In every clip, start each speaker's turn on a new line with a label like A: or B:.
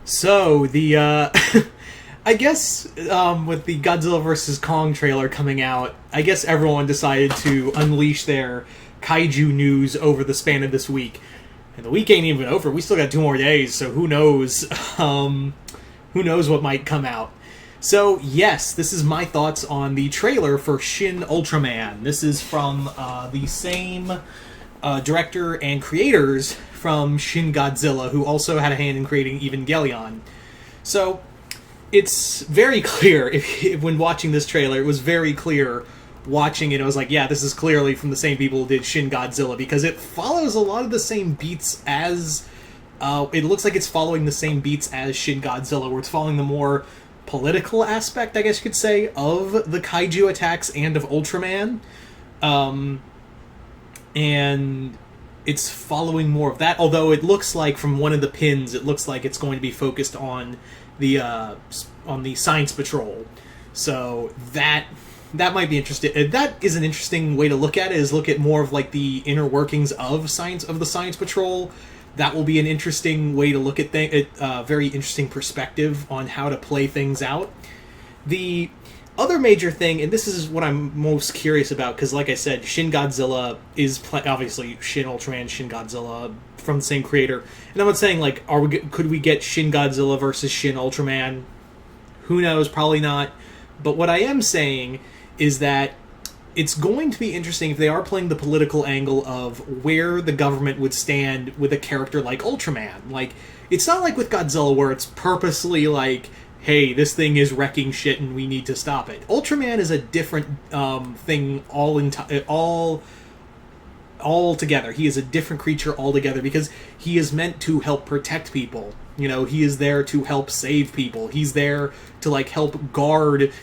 A: So I guess with the Godzilla vs Kong trailer coming out, I guess everyone decided to unleash their kaiju news over the span of this week. And the week ain't even over. We still got 2 more days, so who knows? Who knows what might come out? So yes, this is my thoughts on the trailer for Shin Ultraman. This is from the same director and creators from Shin Godzilla, who also had a hand in creating Evangelion. So it's very clear, when watching this trailer, it was very clear watching it. I was like, yeah, this is clearly from the same people who did Shin Godzilla, because it follows a lot of the same beats as... it looks like it's following the same beats as Shin Godzilla, where it's following the more political aspect, I guess you could say, of the kaiju attacks and of Ultraman. And it's following more of that, although it looks like from one of the pins, it looks like it's going to be focused on the Science Patrol. So that might be interesting. That is an interesting way to look at it, is look at more of like the inner workings of the Science Patrol. That will be an interesting way to look at things, very interesting perspective on how to play things out. The other major thing, and this is what I'm most curious about, because like I said, Shin Godzilla is obviously Shin Ultraman, Shin Godzilla from the same creator. And I'm not saying like, could we get Shin Godzilla versus Shin Ultraman? Who knows? Probably not. But what I am saying is that it's going to be interesting if they are playing the political angle of where the government would stand with a character like Ultraman. Like, it's not like with Godzilla where it's purposely like, hey, this thing is wrecking shit and we need to stop it. Ultraman is a different thing all together. He is a different creature altogether because he is meant to help protect people. You know, he is there to help save people. He's there to like help guard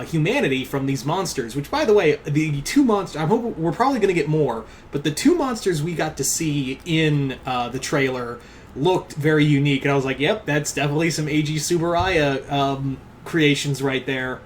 A: humanity from these monsters, which, by the way, the two monsters, I'm hoping we're probably going to get more, but the two monsters we got to see in the trailer looked very unique, and I was like, yep, that's definitely some Eiji Tsuburaya creations right there.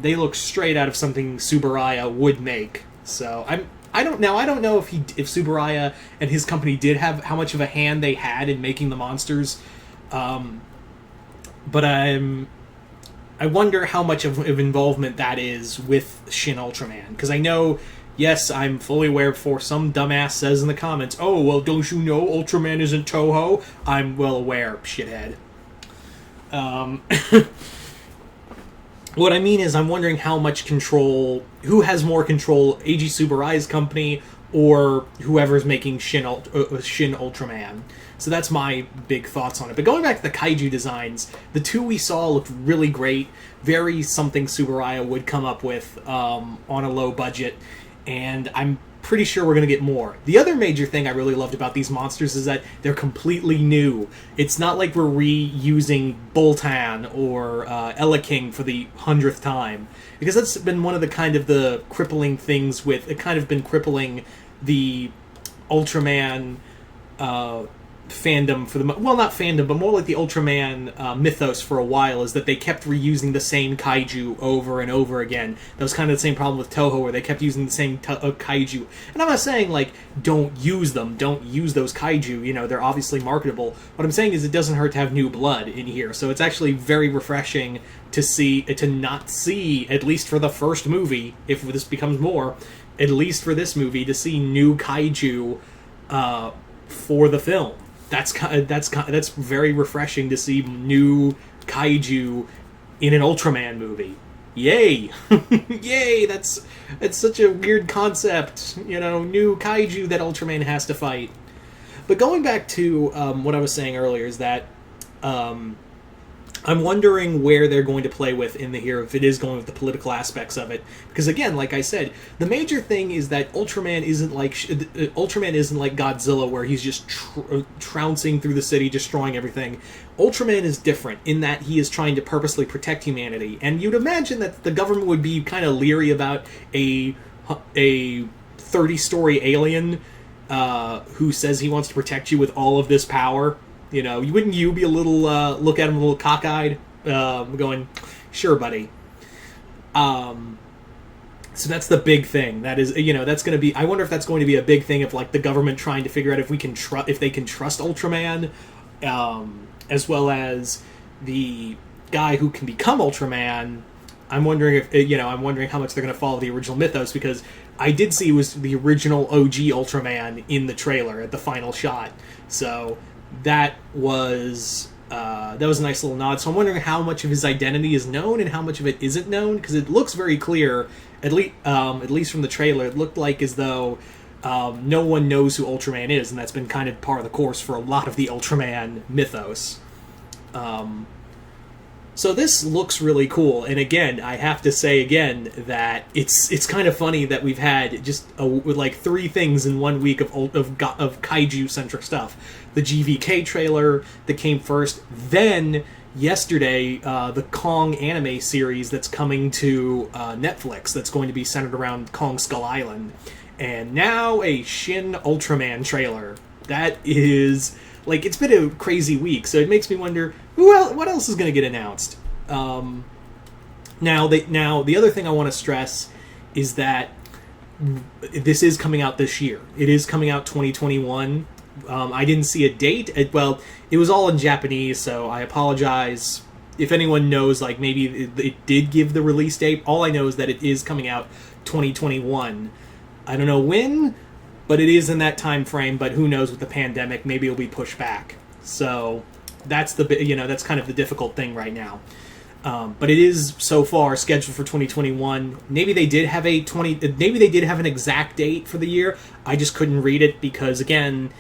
A: They look straight out of something Tsuburaya would make. So I don't know if Tsuburaya and his company did have how much of a hand they had in making the monsters, but I wonder how much of involvement that is with Shin Ultraman. Because I know, yes, I'm fully aware, before some dumbass says in the comments, oh, well, don't you know Ultraman isn't Toho? I'm well aware, shithead. What I mean is, I'm wondering how much control, who has more control, Eiji Tsuburaya's company or whoever's making Shin Ultraman. So that's my big thoughts on it. But going back to the kaiju designs, the two we saw looked really great. Very something Tsuburaya would come up with on a low budget. And I'm pretty sure we're going to get more. The other major thing I really loved about these monsters is that they're completely new. It's not like we're reusing Boltan or Ella King for the 100th time. Because that's been one of the kind of the crippling things with... It kind of been crippling the Ultraman... fandom for the... Well, not fandom, but more like the Ultraman mythos for a while, is that they kept reusing the same kaiju over and over again. That was kind of the same problem with Toho, where they kept using the same kaiju. And I'm not saying, like, don't use them, don't use those kaiju, you know, they're obviously marketable. What I'm saying is it doesn't hurt to have new blood in here, so it's actually very refreshing to not see, at least for the first movie, if this becomes more, at least for this movie, to see new kaiju for the film. That's very refreshing to see new kaiju in an Ultraman movie. Yay! Yay! That's such a weird concept. You know, new kaiju that Ultraman has to fight. But going back to what I was saying earlier is that I'm wondering where they're going to play with in the here, if it is going with the political aspects of it. Because again, like I said, the major thing is that Ultraman isn't like Godzilla, where he's just trouncing through the city, destroying everything. Ultraman is different in that he is trying to purposely protect humanity. And you'd imagine that the government would be kind of leery about a 30-story alien who says he wants to protect you with all of this power. You know, wouldn't you be a little, look at him a little cockeyed, going, sure, buddy. So that's the big thing. That is, you know, that's going to be, I wonder if that's going to be a big thing of, like, the government trying to figure out if we can if they can trust Ultraman, as well as the guy who can become Ultraman. I'm wondering I'm wondering how much they're going to follow the original mythos, because I did see it was the original OG Ultraman in the trailer at the final shot. So that was a nice little nod. So I'm wondering how much of his identity is known and how much of it isn't known, because it looks very clear, at least from the trailer. It looked like as though no one knows who Ultraman is, and that's been kind of par of the course for a lot of the Ultraman mythos. So this looks really cool, and again, I have to say again that it's kind of funny that we've had just like 3 things in 1 week of kaiju-centric stuff. The GVK trailer that came first, then yesterday the Kong anime series that's coming to Netflix that's going to be centered around Kong Skull Island, and now a Shin Ultraman trailer. That is... like, it's been a crazy week, so it makes me wonder, what else is going to get announced? Now, the other thing I want to stress is that this is coming out this year. It is coming out 2021. I didn't see a date. It was all in Japanese, so I apologize. If anyone knows, like, maybe it did give the release date. All I know is that it is coming out 2021. I don't know when, but it is in that time frame. But who knows with the pandemic? Maybe it'll be pushed back. So that's that's kind of the difficult thing right now. But it is so far scheduled for 2021. Maybe they did have an exact date for the year. I just couldn't read it because again,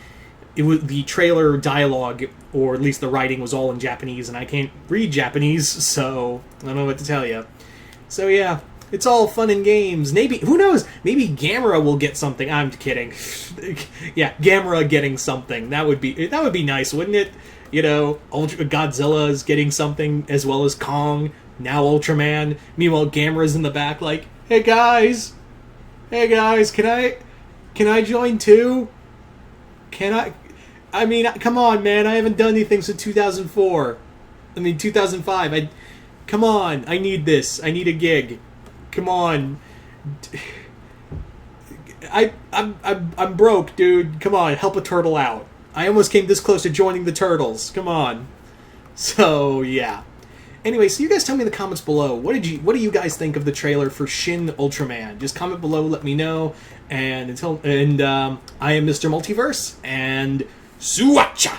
A: it was the trailer dialogue, or at least the writing, was all in Japanese, and I can't read Japanese, so I don't know what to tell you. So yeah. It's all fun and games. Maybe, who knows? Maybe Gamera will get something. I'm kidding. Yeah, Gamera getting something. That would be nice, wouldn't it? Godzilla's getting something as well as Kong. Now Ultraman. Meanwhile, Gamera's in the back, like, hey guys, can I join too? I mean, come on, man. I haven't done anything since 2004. 2005. Come on. I need this. I need a gig. Come on, I'm broke, dude. Come on, help a turtle out. I almost came this close to joining the turtles. Come on. So yeah. Anyway, so you guys tell me in the comments below, what do you guys think of the trailer for Shin Ultraman? Just comment below, let me know. And I am Mr. Multiverse, and Shuwatch!